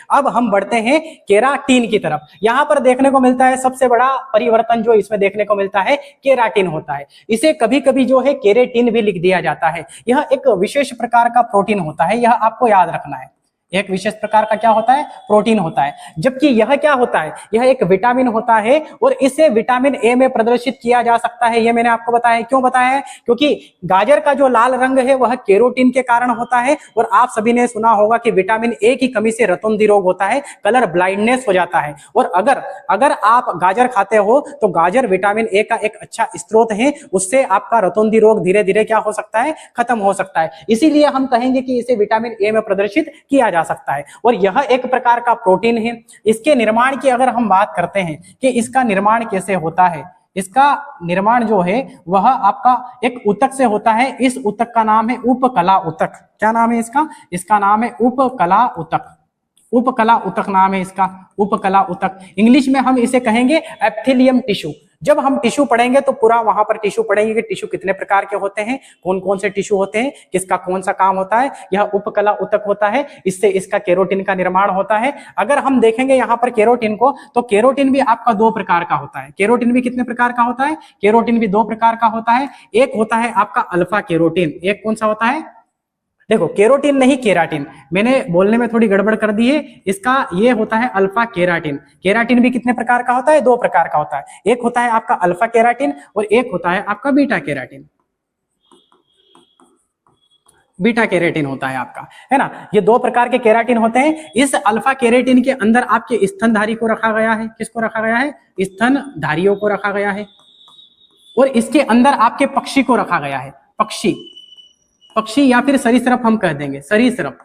अब हम बढ़ते हैं केराटिन की तरफ। यहां पर देखने को मिलता है सबसे बड़ा परिवर्तन जो इसमें देखने को मिलता है केराटिन होता है। इसे कभी कभी जो है केरेटिन भी लिख दिया जाता है। यह एक विशेष प्रकार का प्रोटीन होता है, यह आपको याद रखना है। एक विशेष प्रकार का क्या होता है? प्रोटीन होता है। जबकि यह क्या होता है? यह एक विटामिन होता है और इसे विटामिन ए में प्रदर्शित किया जा सकता है। यह मैंने आपको बताया। क्यों बताया है? क्योंकि गाजर का जो लाल रंग है वह केरोटीन के कारण होता है। और आप सभी ने सुना होगा कि विटामिन ए की कमी से रतौंधी रोग होता है, कलर ब्लाइंडनेस हो जाता है। और अगर आप गाजर खाते हो तो गाजर विटामिन ए का एक अच्छा स्रोत है, उससे आपका रतौंधी रोग धीरे धीरे क्या हो सकता है? खत्म हो सकता है। इसीलिए हम कहेंगे कि इसे विटामिन ए में प्रदर्शित किया जा सकता है। और यह एक प्रकार का प्रोटीन है। इसके निर्माण की अगर हम बात करते हैं कि इसका निर्माण कैसे होता है, इसका निर्माण जो है वह आपका एक ऊतक से होता है। इस ऊतक का नाम है उपकला ऊतक। क्या नाम है इसका? इसका नाम है उपकला ऊतक। उपकला ऊतक नाम है इसका, उपकला ऊतक। इंग्लिश में हम इसे कहेंगे एप्थिलियम टिश्यू। जब हम टिश्यू पढ़ेंगे तो पूरा वहां पर टिश्यू पढ़ेंगे कि टिश्यू कितने प्रकार के होते हैं, कौन कौन से टिश्यू होते हैं, किसका कौन सा काम होता है। यह उपकला ऊतक होता है, इससे इसका केरोटिन का निर्माण होता है। अगर हम देखेंगे यहाँ पर केरोटिन को, तो केरोटिन भी आपका दो प्रकार का होता है। केरोटिन भी कितने प्रकार का होता है? केरोटिन भी दो प्रकार का होता है। एक होता है आपका अल्फा केरोटिन। एक कौन सा होता है? देखो, केरोटिन नहीं केराटिन, मैंने बोलने में थोड़ी गड़बड़ कर दी है। इसका ये होता है अल्फा केराटिन। केराटिन भी कितने प्रकार का होता है? दो प्रकार का होता है। एक होता है आपका अल्फा केराटिन और एक होता है आपका बीटा केराटिन। बीटा केराटिन होता है आपका, है ना। ये दो प्रकार के केराटिन होते हैं। इस अल्फा केराटिन के अंदर आपके स्तनधारी को रखा गया है। किसको रखा गया है? स्तनधारियों को रखा गया है। और इसके अंदर आपके पक्षी को रखा गया है। पक्षी या फिर सरीसृप हम कह देंगे, सरीसृप।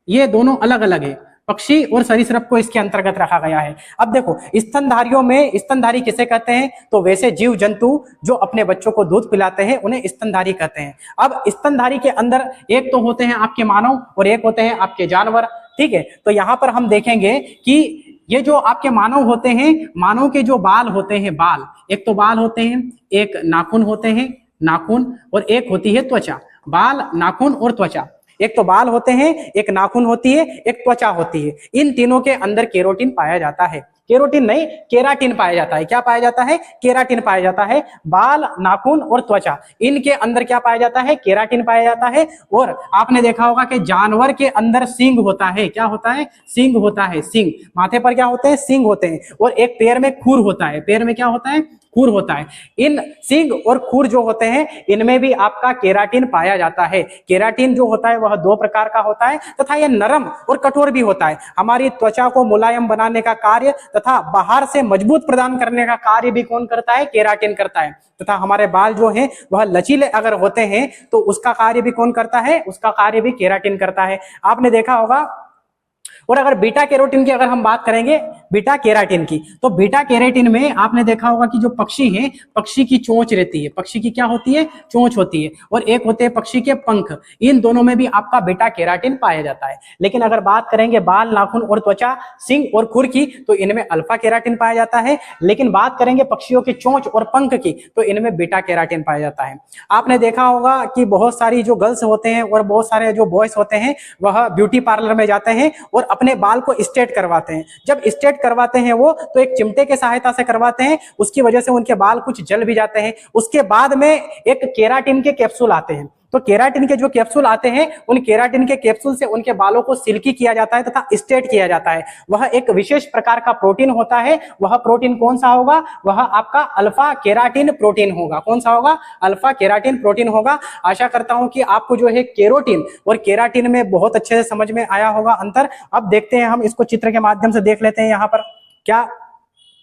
ये दोनों अलग अलग है। पक्षी और सरीसृप को इसके अंतर्गत रखा गया है। अब देखो, स्तनधारियों में स्तनधारी किसे कहते हैं? तो वैसे जीव जंतु जो अपने बच्चों को दूध पिलाते हैं उन्हें स्तनधारी कहते हैं। अब स्तनधारी के अंदर एक तो होते हैं आपके मानव और एक होते हैं आपके जानवर, ठीक है। तो यहाँ पर हम देखेंगे कि ये जो आपके मानव होते हैं, मानव के जो बाल होते हैं, बाल, एक तो बाल होते हैं, एक नाखून होते हैं, नाखून, और एक होती है त्वचा। बाल, नाखून और त्वचा। एक तो बाल होते हैं, एक नाखून होती है, एक त्वचा होती है। इन तीनों के अंदर केरोटिन पाया जाता है। केरोटिन नहीं, केराटिन पाया जाता है। क्या पाया जाता है? केराटिन पाया जाता है। बाल, नाखून और त्वचा, इनके अंदर क्या पाया जाता है? केराटिन पाया जाता है। और आपने देखा होगा कि जानवर के अंदर सींग होता है। क्या होता है? सींग होता है। सींग, माथे पर क्या होते हैं? सींग होते हैं। और एक पैर में खुर होता है। पैर में क्या होता है? खुर होता है। इन सींग और खुर जो होते हैं, इनमें भी आपका केराटिन पाया जाता है। केराटिन जो होता है वह दो प्रकार का होता है तथा यह नरम और कठोर भी होता है। हमारी त्वचा को मुलायम बनाने का कार्य तथा बाहर से मजबूत प्रदान करने का कार्य भी कौन करता है? केराटिन करता है। तथा हमारे बाल जो हैं वह लचीले अगर होते हैं तो उसका कार्य भी कौन करता है? उसका कार्य भी केराटिन करता है। आपने देखा होगा। और अगर बीटा कैरोटीन की अगर हम बात करेंगे, बीटा केराटिन की, तो बीटा केराटिन में आपने देखा होगा कि जो पक्षी है, पक्षी की चोंच रहती है। पक्षी की क्या होती है? चोंच होती है। और एक होते हैं पक्षी के पंख। इन दोनों में भी आपका बीटा केराटिन पाया जाता है। लेकिन अगर बात करेंगे बाल, नाखून और त्वचा, सिंग और खुर की, तो इनमें अल्फा केराटिन पाया जाता है। लेकिन बात करेंगे पक्षियों की चोंच और पंख की, तो इनमें बीटा केराटिन पाया जाता है। आपने देखा होगा कि बहुत सारी जो गर्ल्स होते हैं और बहुत सारे जो बॉयज होते हैं वह ब्यूटी पार्लर में जाते हैं और अपने बाल को स्ट्रेट करवाते हैं। जब स्ट्रेट करवाते हैं वो, तो एक चिमटे के सहायता से करवाते हैं। उसकी वजह से उनके बाल कुछ जल भी जाते हैं। उसके बाद में एक केराटिन के कैप्सूल आते हैं। तो केराटिन के जो कैप्सूल आते हैं, उन केराटिन के कैप्सूल से उनके बालों को सिल्की किया जाता है तथा स्ट्रेट किया जाता है। वह एक विशेष प्रकार का प्रोटीन होता है। वह प्रोटीन कौन सा होगा? वह आपका अल्फा केराटिन प्रोटीन होगा। कौन सा होगा? अल्फा केराटिन प्रोटीन होगा। आशा करता हूं कि आपको जो है केरोटिन और केराटिन में बहुत अच्छे से समझ में आया होगा अंतर। अब देखते हैं, हम इसको चित्र के माध्यम से देख लेते हैं। यहाँ पर क्या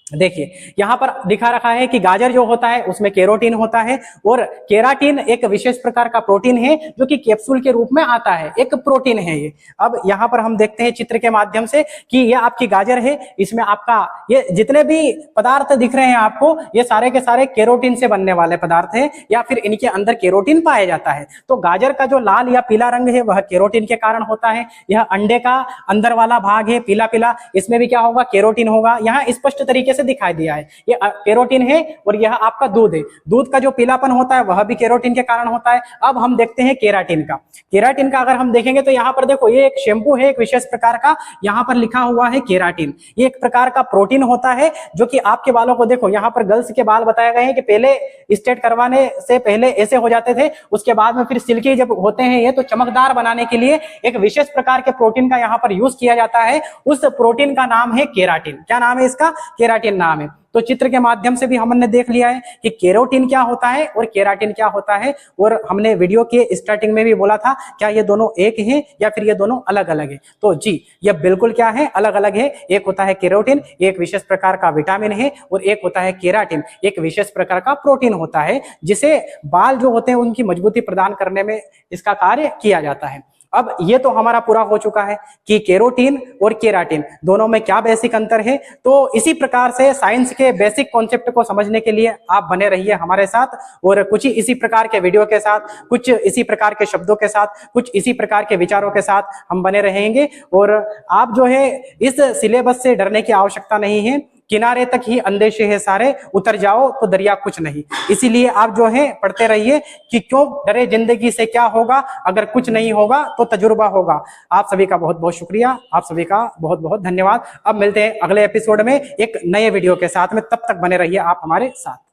देखिए, यहां पर दिखा रखा है कि गाजर जो होता है उसमें केरोटीन होता है और केराटिन एक विशेष प्रकार का प्रोटीन है जो कि कैप्सूल के रूप में आता है। एक प्रोटीन है ये। अब यहां पर हम देखते हैं चित्र के माध्यम से कि ये आपकी गाजर है। इसमें आपका ये जितने भी पदार्थ दिख रहे हैं आपको, ये सारे के सारे केरोटीन से बनने वाले पदार्थ है या फिर इनके अंदर केरोटीन पाया जाता है। तो गाजर का जो लाल या पीला रंग है वह केरोटीन के कारण होता है। यह अंडे का अंदर वाला भाग है, पीला पीला, इसमें भी क्या होगा? केरोटीन होगा। यहाँ स्पष्ट तरीके से दिखाई दिया है। ये केरोटिन है और यह आपका दूध है। दूध का जो पीलापन होता है वह भी केरोटिन के कारण होता है। अब हम देखते हैं केराटिन का। केराटिन का अगर हम देखेंगे तो यहाँ पर देखो, ये एक शैम्पू है एक विशेष प्रकार का, यहाँ पर लिखा हुआ है केराटिन। ये एक प्रकार का प्रोटीन होता है जो कि आपके बालों को, देखो यहाँ पर गर्ल्स के बाल बताए गए हैं कि पहले स्ट्रेट करवाने से पहले ऐसे हो जाते थे, उसके बाद में फिर सिल्की जब होते हैं ये, तो चमकदार बनाने के लिए एक विशेष प्रकार के प्रोटीन का यहाँ पर यूज किया जाता है। उस प्रोटीन का नाम है केराटिन। क्या नाम है इसका? केराटिन नाम है। तो चित्र के माध्यम से भी हमने देख लिया है कि केरोटिन क्या होता है और केराटिन क्या होता है, और हमने वीडियो के स्टार्टिंग में भी बोला था क्या ये दोनों एक हैं या फिर ये दोनों अलग अलग है। तो जी ये बिल्कुल क्या है, अलग अलग है। एक होता है केरोटिन, एक विशेष प्रकार का विटामिन है, और एक होता है केराटिन, एक विशेष प्रकार का प्रोटीन होता है, जिसे बाल जो होते हैं उनकी मजबूती प्रदान करने में इसका कार्य किया जाता है। अब ये तो हमारा पूरा हो चुका है कि केरोटिन और केराटिन दोनों में क्या बेसिक अंतर है। तो इसी प्रकार से साइंस के बेसिक कॉन्सेप्ट को समझने के लिए आप बने रहिए हमारे साथ, और कुछ ही इसी प्रकार के वीडियो के साथ, कुछ इसी प्रकार के शब्दों के साथ, कुछ इसी प्रकार के विचारों के साथ हम बने रहेंगे। और आप जो है इस सिलेबस से डरने की आवश्यकता नहीं है। किनारे तक ही अंदेशे है सारे, उतर जाओ तो दरिया कुछ नहीं। इसीलिए आप जो है पढ़ते रहिए कि क्यों डरे, जिंदगी से क्या होगा, अगर कुछ नहीं होगा तो तजुर्बा होगा। आप सभी का बहुत बहुत शुक्रिया, आप सभी का बहुत बहुत धन्यवाद। अब मिलते हैं अगले एपिसोड में एक नए वीडियो के साथ में, तब तक बने रहिए आप हमारे साथ।